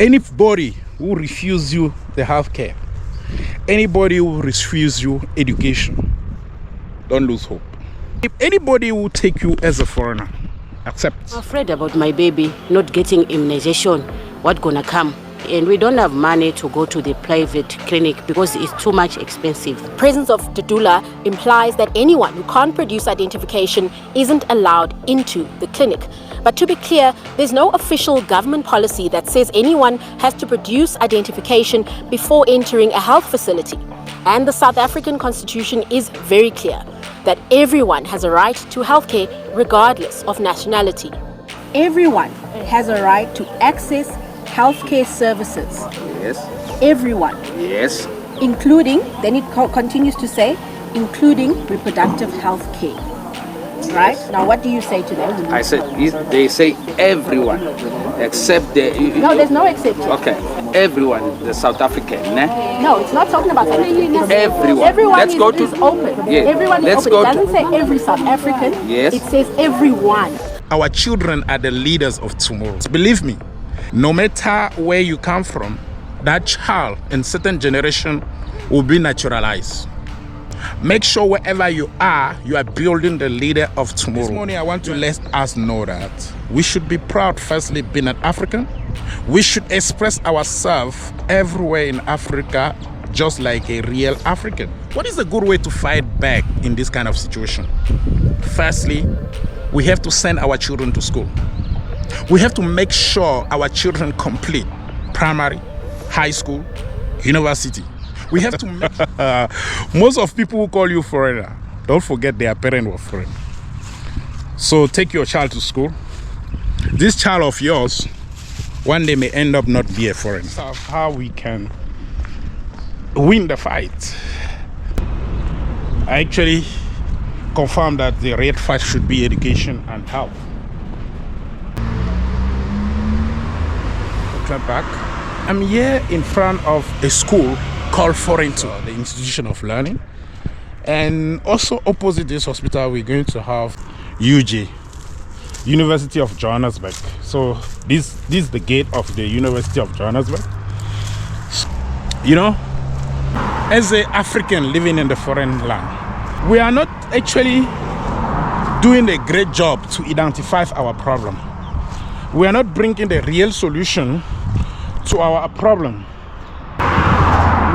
Anybody who refuses you the health care, anybody who refuses you education, don't lose hope. If anybody will take you as a foreigner, accept. I'm afraid about my baby not getting immunization. What gonna come? And we don't have money to go to the private clinic because it's too much expensive. Presence of Dudula implies that anyone who can't produce identification isn't allowed into the clinic. But to be clear, there's no official government policy that says anyone has to produce identification before entering a health facility. And the South African Constitution is very clear that everyone has a right to healthcare regardless of nationality. Everyone has a right to access healthcare services. Yes. Everyone. Yes. Including, then it continues to say, including reproductive health care. Right? Now, what do you say to them? I said, they say everyone, except the... No, there's no exception. Okay. Everyone, the South African, eh? No, it's not talking about South African. Everyone. Everyone Let's go to, is open. Yeah. Everyone Let's is open. It doesn't say every South African. Yes. It says everyone. Our children are the leaders of tomorrow. Believe me, no matter where you come from, that child in certain generation will be naturalized. Make sure wherever you are building the leader of tomorrow. This morning I want to let us know that we should be proud, firstly, being an African. We should express ourselves everywhere in Africa just like a real African. What is a good way to fight back in this kind of situation? Firstly, we have to send our children to school. We have to make sure our children complete primary, high school, university. We have to make most of people who call you foreigner, don't forget their parents were foreign. So take your child to school. This child of yours, one day may end up not be a foreigner. That's how we can win the fight. I actually confirm that the red fight should be education and health. Back. I'm here in front of a school called Fokou, the Institution of Learning, and also opposite this hospital we're going to have UJ, University of Johannesburg. So this is the gate of the University of Johannesburg. You know, as an African living in the foreign land, we are not actually doing a great job to identify our problem. We are not bringing the real solution to our problem.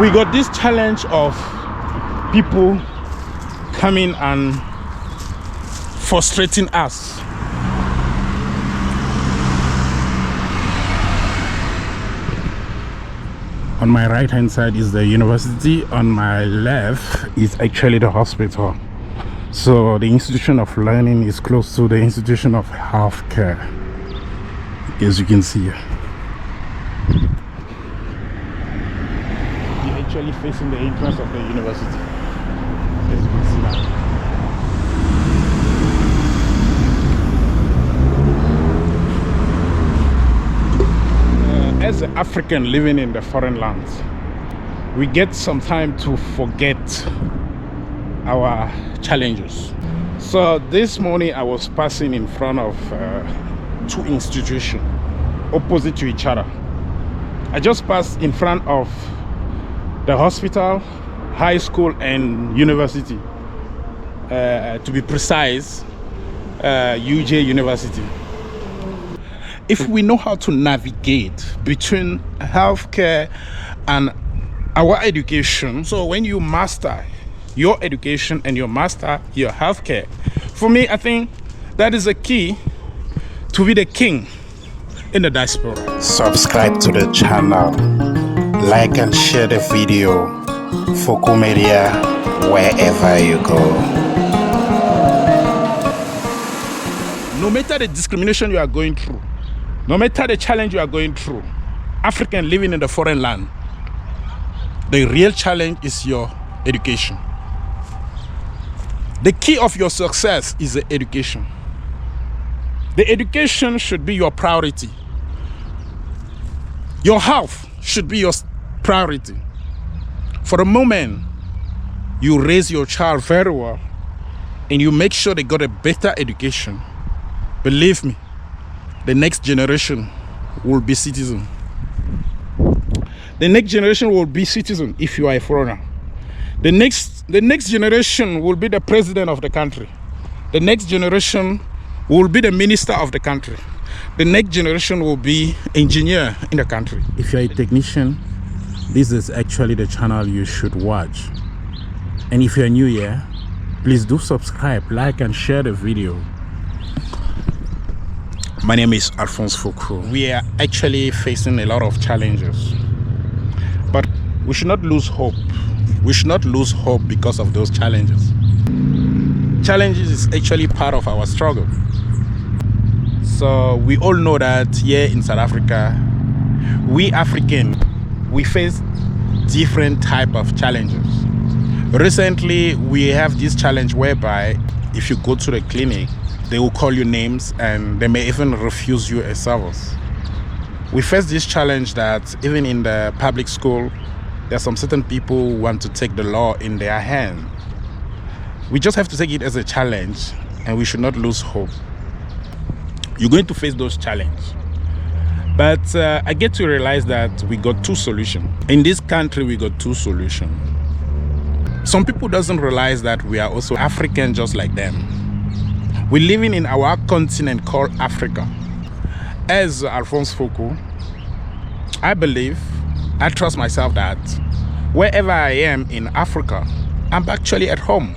We got this challenge of people coming and frustrating us. On my right hand side is the university, on my left is actually the hospital. So the Institution of Learning is close to the Institution of Healthcare, as you can see here. You're actually facing the entrance of the university, as you can see now. As an African living in the foreign lands, we get some time to forget our challenges. So this morning I was passing in front of two institutions opposite to each other. I just passed in front of the hospital, high school and university, to be precise, UJ University. If we know how to navigate between healthcare and our education, so when you master your education and you master your healthcare, for me, I think that is a key to be the king in the diaspora. Subscribe to the channel, like and share the video. Fokou Media, wherever you go. No matter the discrimination you are going through, no matter the challenge you are going through, African living in the foreign land, the real challenge is your education. The key of your success is the education. The education should be your priority. Your health should be your priority. For the moment you raise your child very well and you make sure they got a better education, believe me, the next generation will be citizen. The next generation will be citizen if you are a foreigner. The next generation will be the president of the country. The next generation will be the minister of the country. The next generation will be engineer in the country. If you're a technician, this is actually the channel you should watch. And if you're new here, please do subscribe, like and share the video. My name is Fokou. We are actually facing a lot of challenges, but we should not lose hope. We should not lose hope because of those challenges. Challenges is actually part of our struggle. So we all know that here in South Africa, we African, we face different type of challenges. Recently, we have this challenge whereby if you go to the clinic, they will call you names and they may even refuse you a service. We face this challenge that even in the public school, there are some certain people who want to take the law in their hand. We just have to take it as a challenge and we should not lose hope. You're going to face those challenges. But I get to realize that we got two solutions. In this country, we got two solutions. Some people doesn't realize that we are also African just like them. We're living in our continent called Africa. As Fokou, I trust myself that wherever I am in Africa, I'm actually at home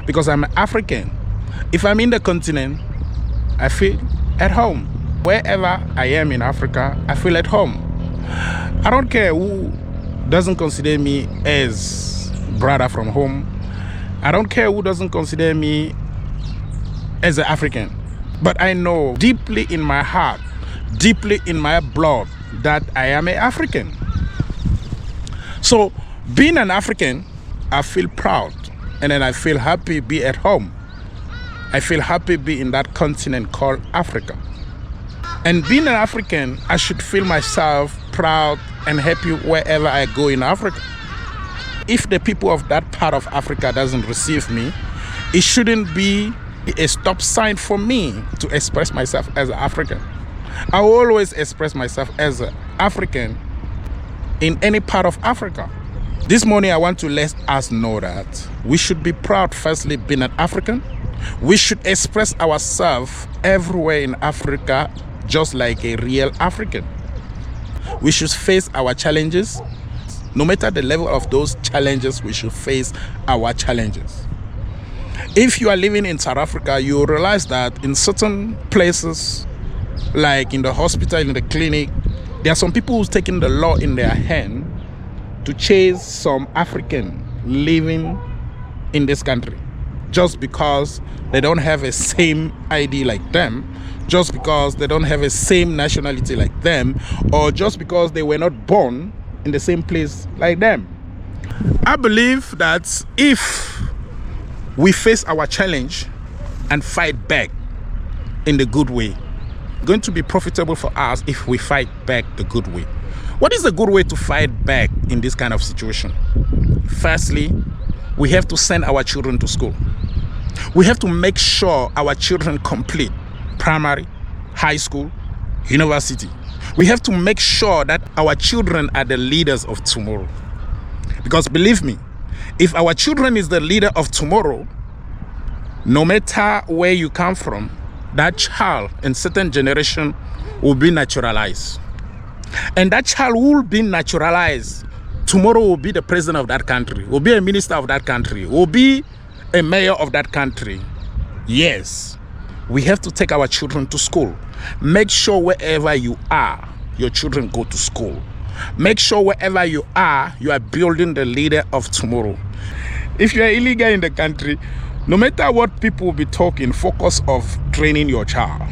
because I'm African. If I'm in the continent, I feel at home. Wherever I am in Africa, I feel at home. I don't care who doesn't consider me as brother from home. I don't care who doesn't consider me as an African. But I know deeply in my heart, deeply in my blood, that I am an African. So being an African, I feel proud and then I feel happy be at home. I feel happy be in that continent called Africa. And being an African, I should feel myself proud and happy wherever I go in Africa. If the people of that part of Africa doesn't receive me, it shouldn't be a stop sign for me to express myself as an African. I will always express myself as an African in any part of Africa. This morning I want to let us know that we should be proud, firstly, being an African. We should express ourselves everywhere in Africa just like a real African. We should face our challenges. No matter the level of those challenges, we should face our challenges. If you are living in South Africa, you will realize that in certain places, like in the hospital, in the clinic, there are some people who's taking the law in their hand to chase some African living in this country just because they don't have a same ID like them, just because they don't have a same nationality like them, or just because they were not born in the same place like them. I believe that if we face our challenge and fight back in the good way, it's going to be profitable for us if we fight back the good way. What is a good way to fight back in this kind of situation? Firstly, we have to send our children to school. We have to make sure our children complete primary, high school, university. We have to make sure that our children are the leaders of tomorrow. Because believe me, if our children is the leader of tomorrow, no matter where you come from, that child in certain generation will be naturalized. And that child will be naturalized. Tomorrow will be the president of that country, will be a minister of that country, will be a mayor of that country. Yes, we have to take our children to school. Make sure wherever you are, your children go to school. Make sure wherever you are building the leader of tomorrow. If you are illegal in the country, no matter what people will be talking, focus of training your child.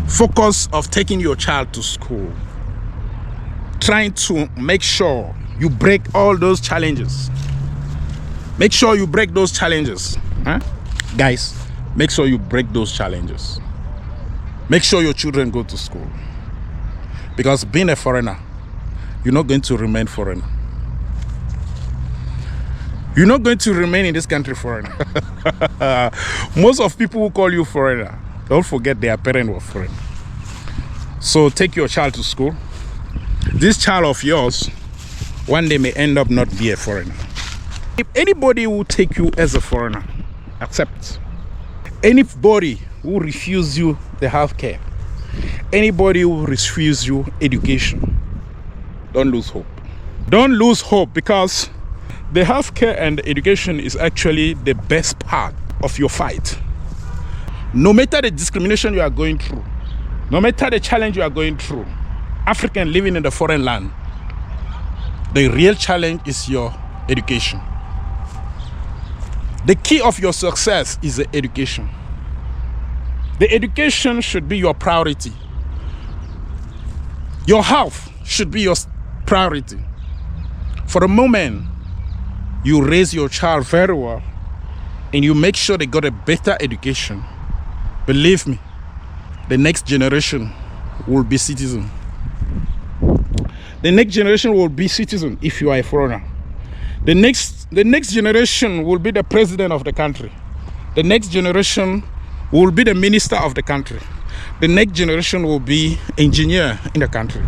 Focus of taking your child to school. Trying to make sure you break all those challenges. Make sure you break those challenges. Guys, make sure you break those challenges. Make sure your children go to school. Because being a foreigner, you're not going to remain foreigner. You're not going to remain in this country foreigner. Most of people who call you foreigner, don't forget their parents were foreigner. So take your child to school. This child of yours one day may end up not be a foreigner. If anybody will take you as a foreigner, accept. Anybody who refuse you the health care, anybody who refuse you education, don't lose hope. Don't lose hope, because the healthcare and education is actually the best part of your fight. No matter the discrimination you are going through, no matter the challenge you are going through, African living in the foreign land, the real challenge is your education. The key of your success is the education. The education should be your priority. Your health should be your priority. For the moment you raise your child very well and you make sure they got a better education, believe me, the next generation will be citizen. The next generation will be citizen if you are a foreigner. The next generation will be the president of the country. The next generation will be the minister of the country. The next generation will be engineer in the country.